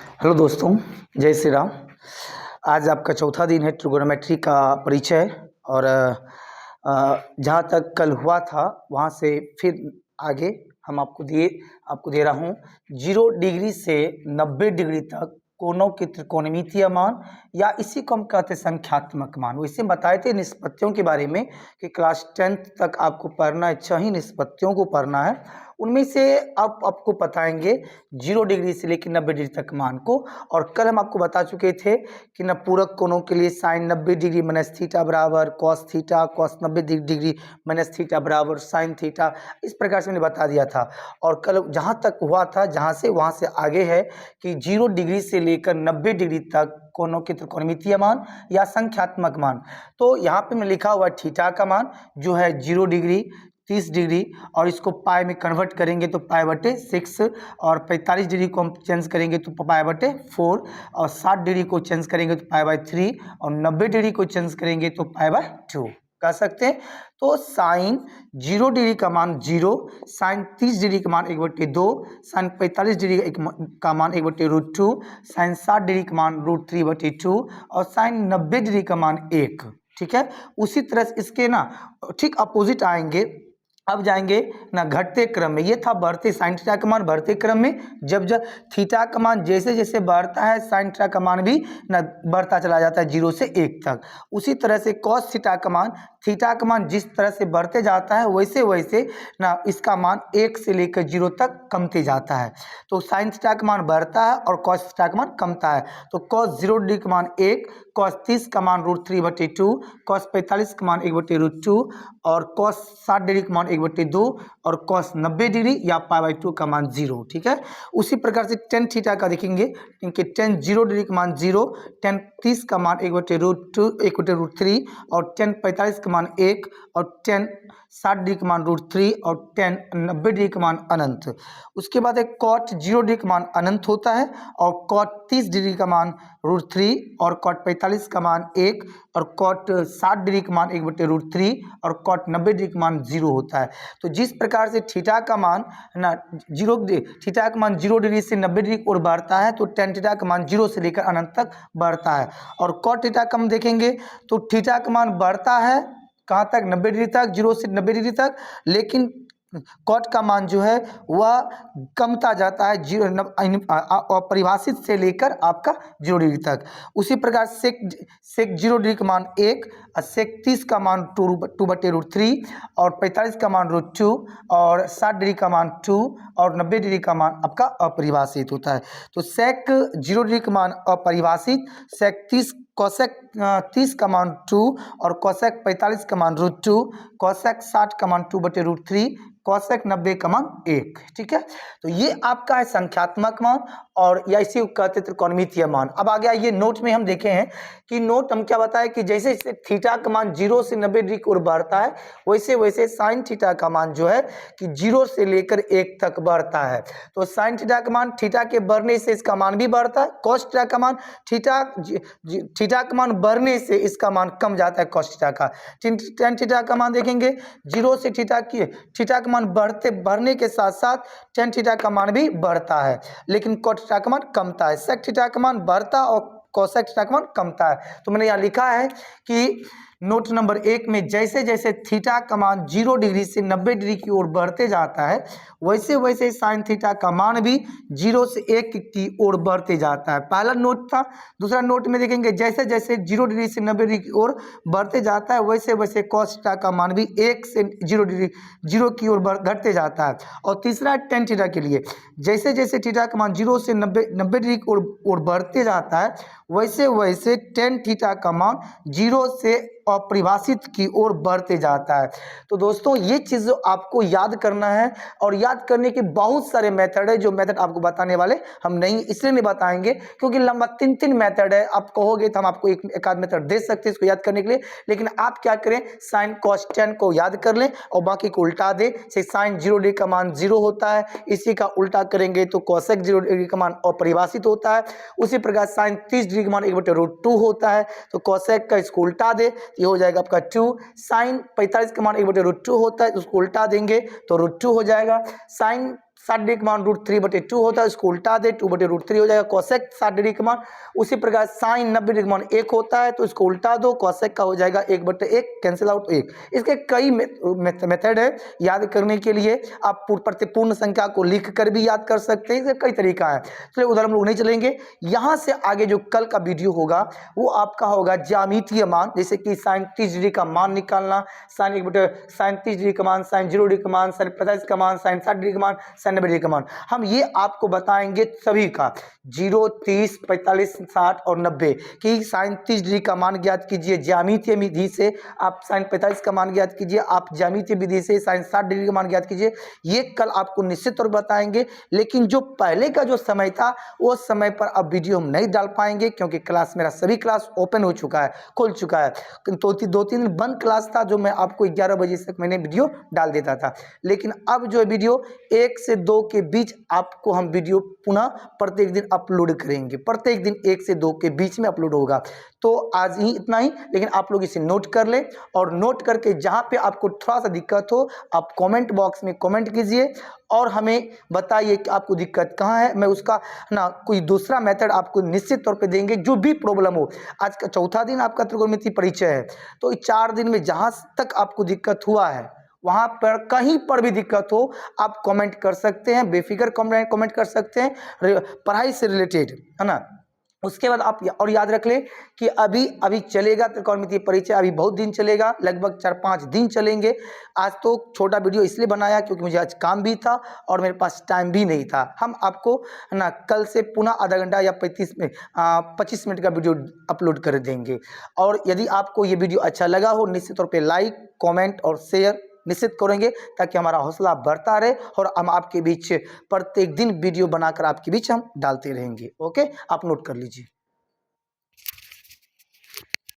Hello दोस्तों, जय श्री राम। आज आपका चौथा दिन है ट्रिगोनोमेट्री का परिचय। और जहाँ तक कल हुआ था वहाँ से फिर आगे हम आपको दे रहा हूँ 0 डिग्री से 90 डिग्री तक कोणों के त्रिकोणमितीय मान, या इसी को हम कहते हैं संख्यात्मक मान। वैसे बताए थे निष्पत्तियों के बारे में कि क्लास 10th तक आपको पढ़ना है, 6 ही निष्पत्तियों को पढ़ना है। उनमें से अब आपको बताएंगे 0 डिग्री से लेकर 90 डिग्री तक मान को। और कल हम आपको बता चुके थे कि न पूरक कोणों के लिए साइन 90 डिग्री माइनस थीटा बराबर cos theta, cos 90 degree minus theta बराबर साइन थीटा। इस प्रकार से मैंने बता दिया था। और कल जहाँ तक हुआ था, जहाँ से वहाँ से आगे है कि 0 डिग्री से लेकर 90 डिग्री तक कोणों के त्रिकोणमितीय मान या संख्यात्मक मान। तो यहाँ पे मैं लिखा हुआ थीटा का मान जो है 0 डिग्री, 30 डिग्री, और इसको पाई में कन्वर्ट करेंगे तो पाई बटे 6, और 45 डिग्री को हम चेंज करेंगे तो पाई बटे 4, और 60 डिग्री को चेंज करेंगे तो पाई बाय 3, और 90 डिग्री को चेंज करेंगे तो पाई बाय 2 कह सकते हैं। तो साइन 0 डिग्री का मान 0, साइन 30 डिग्री का मान 1/2, साइन 45 डिग्री का मान 1/√2, साइन 60 डिग्री का मान √3/2, और साइन 90 डिग्री का मान 1। ठीक है। उसी तरह से इसके ना ठीक अपोजिट आएंगे। अब जाएंगे ना घटते क्रम में। ये था बढ़ते साइन थीटा का मान बढ़ते क्रम में। जब जब थीटा का मान जैसे जैसे बढ़ता है, साइन थीटा का मान भी ना बढ़ता चला जाता है 0 से 1 तक। उसी तरह से कॉस थीटा का मान, थीटा का मान जिस तरह से बढ़ते जाता है वैसे वैसे ना इसका मान 1 से लेकर 0 तक कमते जाता है। तो साइन थीटा का मान बढ़ता है और कॉस थीटा का मान कमता है। तो कॉस 0 डिग्री का मान 1, कॉस 30 का मान √3/2, कॉस 45 का मान 1/√2, और कॉस 60 डिग्री का मान 1/2, और कॉस 90 डिग्री या पाई/2 का मान 0। ठीक है। उसी प्रकार से टेन थीटा का देखेंगे कि टेन 0 डिग्री का मान 0, टेन 30 का मान 1/√3, और टेन 45 का मान 1, और टेन 60 डिग्री का मान √3, और टेन 90 डिग्री का मान अनंत। उसके बाद एक कॉट 0 डिग्री का मान अनंत होता है, और कॉट 30 डिग्री का मान √3, और कॉट 45 का मान 1, और कॉट 60 डिग्री का मान 1/√3, और कॉट 90 डिग्री का मान 0 होता है। तो जिस प्रकार से थीटा का मान ना 0 डिग्री से 90 डिग्री और बढ़ता है, तो टेन थीटा का मान 0 से लेकर अनंत तक बढ़ता है। और कॉट थीटा का हम देखेंगे तो थीटा का मान बढ़ता है कहाँ तक, 90 डिग्री तक, 0 से 90 डिग्री तक, लेकिन कॉट का मान जो है वह कमता जाता है अपरिभाषित से लेकर आपका 0 डिग्री तक। उसी प्रकार सेक 0 डिग्री का मान 1, और सेक 30 का मान 2/√3, और 45 का मान √2, और 60 डिग्री का मान 2, और 90 डिग्री का मान आपका अपरिभाषित होता है। तो सेक 0 डिग्री का मान अपरिभाषित, सेक 30 कोसेक 30 का मान 2, और कोसेक 45 का मान √2, कोसेक 60 का मान 2/√3, कोसेक 90 का मान 1। ठीक है। तो ये आपका है संख्यात्मक मान, और या इसी को कहते त्रिकोणमितीय मान। अब आगे आइए नोट में हम देखे हैं कि नोट हम क्या बताए कि जैसे जैसे थीटा का मान 0 से 90 डिग्री और बढ़ता है, वैसे वैसे साइन थीटा का मान जो है कि 0 से लेकर 1 तक बढ़ता है। तो साइन थीटा का मान थीटा के बढ़ने से इसका मान भी बढ़ता है। कॉस थीटा का मान थीटा का मान बढ़ने से इसका मान कम जाता है कॉस थीटा का। टेन थीटा का मान देखेंगे 0 से थीटा का मान बढ़ने के साथ साथ टेन थीटा का मान भी बढ़ता है, लेकिन कॉट थीटा का मान कमता है। सेक थीटा का मान बढ़ता और कोसेक थीटा का मान कमता है। तो मैंने यहाँ लिखा है कि नोट नंबर 1 में जैसे जैसे थीटा का मान 0 डिग्री से 90 डिग्री की ओर बढ़ते जाता है, वैसे वैसे साइन थीटा का मान भी 0 से 1 की ओर बढ़ते जाता है। पहला नोट था। दूसरा नोट में देखेंगे जैसे जैसे 0 डिग्री से 90 डिग्री की ओर बढ़ते जाता है, वैसे वैसे कॉस थीटा का मान भी 1 से 0 की ओर घटते जाता है। और तीसरा टेन थीटा के लिए जैसे जैसे थीटा का मान 0 से 90 डिग्री की ओर बढ़ते जाता है, वैसे वैसे टेन थीटा का मान 0 से अपरिभाषित की ओर बढ़ते जाता है। तो दोस्तों ये चीज़ आपको याद करना है, और याद करने के बहुत सारे मेथड है। जो मेथड आपको बताने वाले हम नहीं इसलिए नहीं बताएंगे क्योंकि लंबा 3 मेथड है। आप कहोगे तो हम आपको एक आध मेथड दे सकते हैं इसको याद करने के लिए, लेकिन आप क्या करें, साइन कॉस टेन को याद कर लें और बाकी को उल्टा दे। से साइन 0 डिग्री का मान 0 होता है, इसी का उल्टा करेंगे तो कोसेक 0 डिग्री का मान अपरिभाषित होता है। उसी प्रकार साइन 30 डिग्री का मान 1/√2 होता है, तो कोसेक का इसको उल्टा दे, ये हो जाएगा आपका 2। साइन 45 का मान 1/√2 होता है, उसको उल्टा देंगे तो √2 हो जाएगा। साइन 60 डिग्री का मान √3/2 होता है, इसको उल्टा दे 2/√3 हो जाएगा। कोसेक 60 डिग्री का मान, उसी प्रकार साइन 90 डिग्री का मान 1 होता है, तो इसको उल्टा दो, कोसेक का हो जाएगा 1/1, कैंसिल आउट 1। इसके कई मेथड है याद करने के लिए, आप पूर्ण संख्या को लिख कर भी याद कर सकते हैं, इसके कई तरीका है। चलिए उधर हम लोग नहीं चलेंगे। यहाँ से आगे जो कल का वीडियो होगा वो आपका होगा ज्यामितीय मान, जैसे कि साइन 30 डिग्री का मान निकालना, साइन 30 डिग्री का मान, साइन 0 डिग्री का मान, साइन 45 का मान, साइन 60 डिग्री का मान, साइन 90 डिग्री का मान। हम ये आपको बताएंगे सभी का 0, 30, 45, 60 और 90 कि साइन 30 डिग्री का मान ज्ञात कीजिए ज्यामितीय विधि से, आप साइन 45 का मान ज्ञात कीजिए, आप ज्यामितीय विधि से साइन 60 डिग्री का मान ज्ञात कीजिए। ये कल आपको निश्चित तौर पर बताएंगे। लेकिन जो पहले का जो समय था वो समय पर अब वीडियो हम नहीं डाल पाएंगे, क्योंकि क्लास मेरा सभी क्लास ओपन हो चुका है, खुल चुका है। तो 2-3 दिन बंद क्लास था, जो मैं आपको 11 बजे तक मैंने वीडियो डाल देता था। लेकिन अब जो वीडियो 1 से 2 के बीच आपको हम वीडियो पुनः प्रत्येक दिन अपलोड करेंगे, प्रत्येक दिन 1 से 2 के बीच में अपलोड होगा। तो आज ही इतना ही, लेकिन आप लोग इसे नोट कर लें, और नोट करके जहाँ पे आपको थोड़ा सा दिक्कत हो आप कमेंट बॉक्स में कमेंट कीजिए और हमें बताइए कि आपको दिक्कत कहाँ है। मैं उसका ना कोई दूसरा मेथड आपको निश्चित तौर पे देंगे, जो भी प्रॉब्लम हो। आज का चौथा दिन आपका त्रिकोणमिति परिचय है, तो 4 दिन में जहाँ तक आपको दिक्कत हुआ है, वहाँ पर कहीं पर भी दिक्कत हो आप कमेंट कर सकते हैं, बेफिक्र कमेंट कर सकते हैं, पढ़ाई से रिलेटेड, है ना। उसके बाद आप और याद रख लें कि अभी चलेगा त्रिकोणमितीय परिचय, अभी बहुत दिन चलेगा, लगभग 4-5 दिन चलेंगे। आज तो छोटा वीडियो इसलिए बनाया क्योंकि मुझे आज काम भी था और मेरे पास टाइम भी नहीं था। हम आपको ना कल से पुनः आधा घंटा या 25 मिनट का वीडियो अपलोड कर देंगे। और यदि आपको ये वीडियो अच्छा लगा हो, निश्चित तौर पर लाइक, कॉमेंट और शेयर निश्चित करेंगे, ताकि हमारा हौसला बढ़ता रहे और हम आपके बीच प्रत्येक दिन वीडियो बनाकर आपके बीच हम डालते रहेंगे। ओके, आप नोट कर लीजिए।